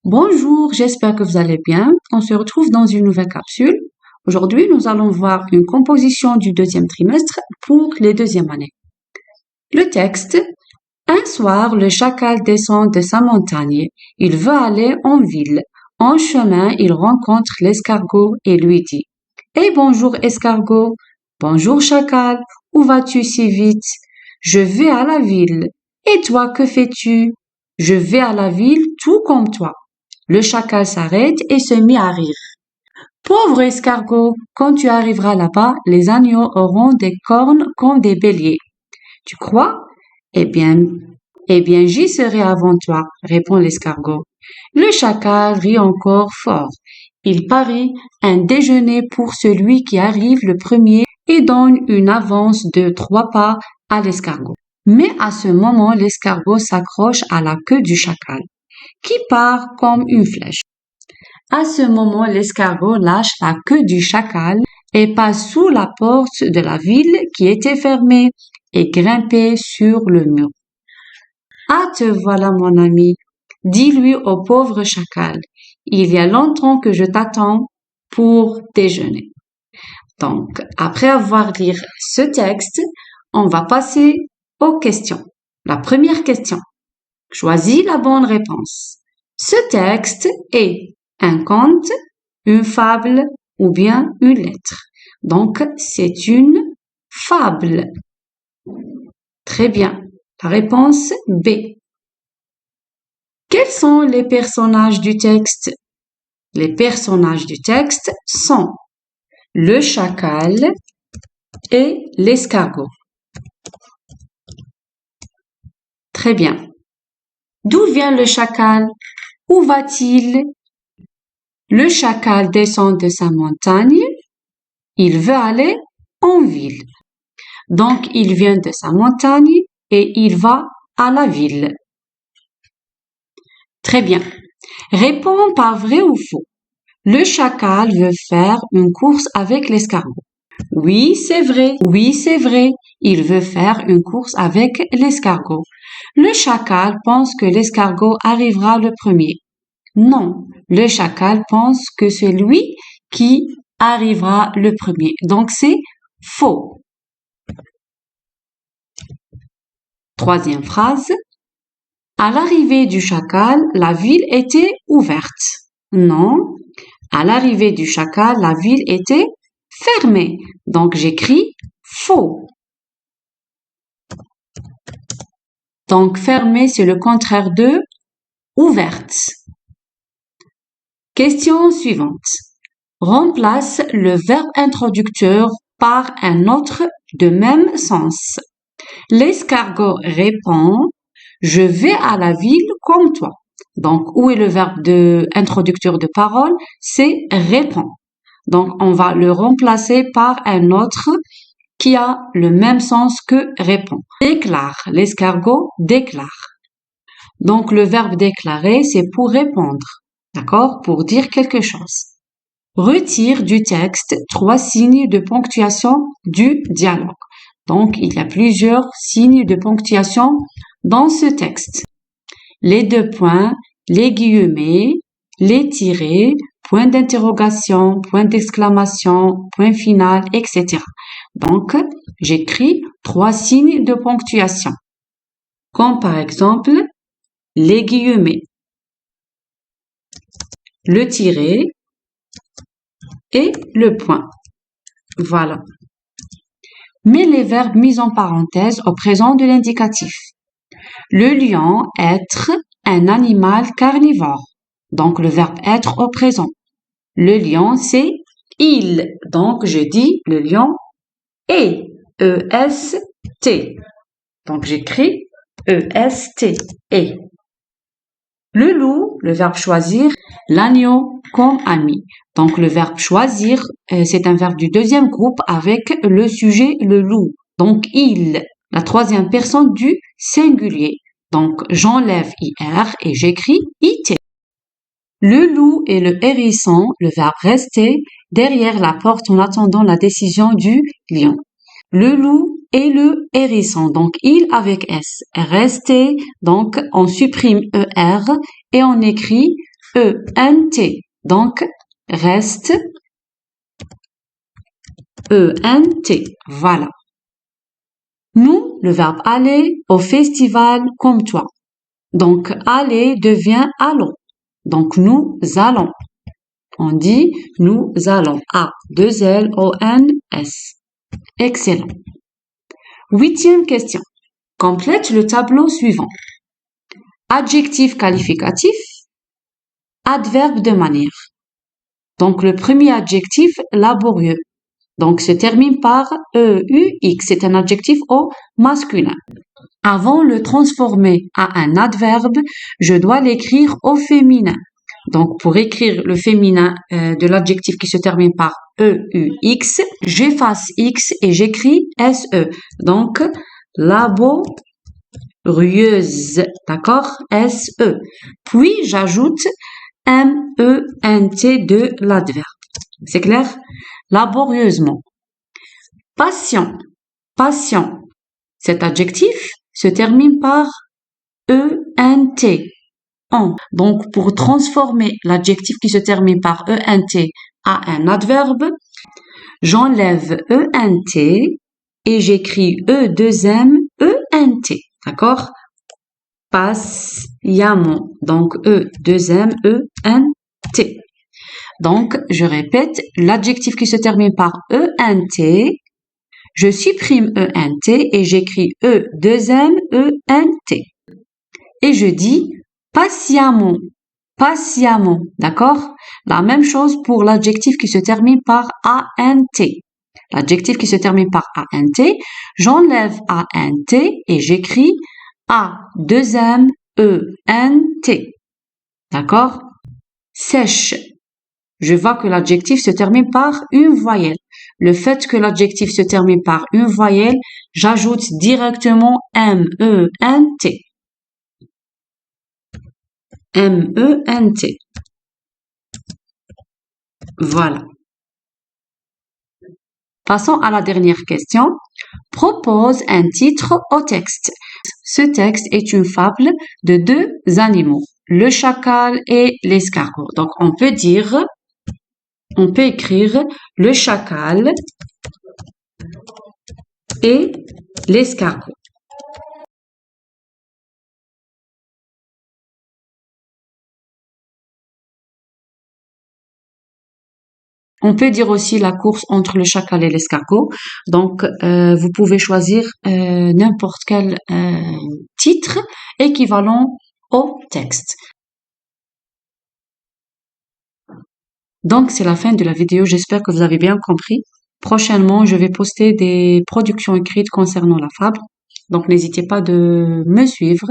Bonjour, j'espère que vous allez bien. On se retrouve dans une nouvelle capsule. Aujourd'hui, nous allons voir une composition du deuxième trimestre pour les deuxièmes années. Le texte. Un soir, le chacal descend de sa montagne. Il veut aller en ville. En chemin, il rencontre l'escargot et lui dit « Eh bonjour escargot, bonjour chacal, où vas-tu si vite? Je vais à la ville. Et toi, que fais-tu? Je vais à la ville tout comme toi. » Le chacal s'arrête et se mit à rire. Pauvre escargot, quand tu arriveras là-bas, les agneaux auront des cornes comme des béliers. Tu crois? Eh bien, j'y serai avant toi, répond l'escargot. Le chacal rit encore fort. Il parie un déjeuner pour celui qui arrive le premier et donne une avance de 3 pas à l'escargot. Mais à ce moment, l'escargot s'accroche à la queue du chacal, qui part comme une flèche. À ce moment, l'escargot lâche la queue du chacal et passe sous la porte de la ville qui était fermée et grimpait sur le mur. « Ah, te voilà, mon ami, dis-lui au pauvre chacal. Il y a longtemps que je t'attends pour déjeuner. » Donc, après avoir lu ce texte, on va passer aux questions. La première question. Choisis la bonne réponse. Ce texte est un conte, une fable ou bien une lettre. Donc, c'est une fable. Très bien. La réponse B. Quels sont les personnages du texte? Les personnages du texte sont le chacal et l'escargot. Très bien. D'où vient le chacal? Où va-t-il? Le chacal descend de sa montagne. Il veut aller en ville. Donc, il vient de sa montagne et il va à la ville. Très bien. Réponds par vrai ou faux. Le chacal veut faire une course avec l'escargot. Oui, c'est vrai. Oui, c'est vrai. Il veut faire une course avec l'escargot. Le chacal pense que l'escargot arrivera le premier. Non, le chacal pense que c'est lui qui arrivera le premier. Donc, c'est faux. Troisième phrase. À l'arrivée du chacal, la ville était ouverte. Non, à l'arrivée du chacal, la ville était fermée. Donc, j'écris faux. Donc, fermée, c'est le contraire de ouverte. Question suivante. Remplace le verbe introducteur par un autre de même sens. L'escargot répond « Je vais à la ville comme toi ». Donc, où est le verbe introducteur de parole? C'est « répond ». Donc, on va le remplacer par un autre qui a le même sens que « répond ». Déclare. L'escargot déclare. Donc, le verbe déclarer, c'est pour répondre. D'accord? Pour dire quelque chose. Retire du texte 3 signes de ponctuation du dialogue. Donc, il y a plusieurs signes de ponctuation dans ce texte. Les 2 points, les guillemets, les tirets, point d'interrogation, point d'exclamation, point final, etc. Donc, j'écris 3 signes de ponctuation. Comme par exemple, les guillemets, le tiret et le point. Voilà. Mets les verbes mis en parenthèse au présent de l'indicatif. Le lion, être, un animal carnivore. Donc, le verbe être au présent. Le lion, c'est il. Donc, je dis le lion est. E-S-T. Donc, j'écris E-S-T. Et. Le loup, le verbe choisir, l'agneau comme ami. Donc, le verbe choisir, c'est un verbe du deuxième groupe avec le sujet le loup. Donc, il, la troisième personne du singulier. Donc, j'enlève IR et j'écris IT. Le loup et le hérisson, le verbe rester, derrière la porte en attendant la décision du lion. Le loup et le hérisson, donc il avec S. Rester, donc on supprime ER et on écrit E-N-T. Donc, reste E-N-T. Voilà. Nous, le verbe aller au festival comme toi. Donc, aller devient allons. Donc, nous allons. On dit nous allons. A-2-L-O-N-S. Excellent. 8e question. Complète le tableau suivant. Adjectif qualificatif, adverbe de manière. Donc, le premier adjectif, laborieux. Donc, se termine par E-U-X. C'est un adjectif au masculin. Avant de le transformer à un adverbe, je dois l'écrire au féminin. Donc, pour écrire le féminin de l'adjectif qui se termine par E-U-X, j'efface X et j'écris S-E. Donc, laborieuse, d'accord? S-E. Puis, j'ajoute M-E-N-T de l'adverbe. C'est clair? Laborieusement. Patient, patient. Cet adjectif se termine par E-N-T. Donc, pour transformer l'adjectif qui se termine par E-N-T à un adverbe, j'enlève E-N-T et j'écris E-2-M-E-N-T. D'accord? Patiemment. Donc, E-2-M-E-N-T. Donc, je répète, l'adjectif qui se termine par E-N-T, je supprime E-N-T et j'écris E-2-M-E-N-T. Et je dis patiemment, patiemment, d'accord? La même chose pour l'adjectif qui se termine par A-N-T. L'adjectif qui se termine par A-N-T, j'enlève A-N-T et j'écris A-2-M-E-N-T. D'accord? Sèche. Je vois que l'adjectif se termine par une voyelle. Le fait que l'adjectif se termine par une voyelle, j'ajoute directement M-E-N-T. M-E-N-T. Voilà. Passons à la dernière question. Propose un titre au texte. Ce texte est une fable de deux animaux, le chacal et l'escargot. Donc, on peut écrire le chacal et l'escargot. On peut dire aussi la course entre le chacal et l'escargot. Donc, vous pouvez choisir n'importe quel titre équivalent au texte. Donc, c'est la fin de la vidéo. J'espère que vous avez bien compris. Prochainement, je vais poster des productions écrites concernant la fable. Donc, n'hésitez pas de me suivre.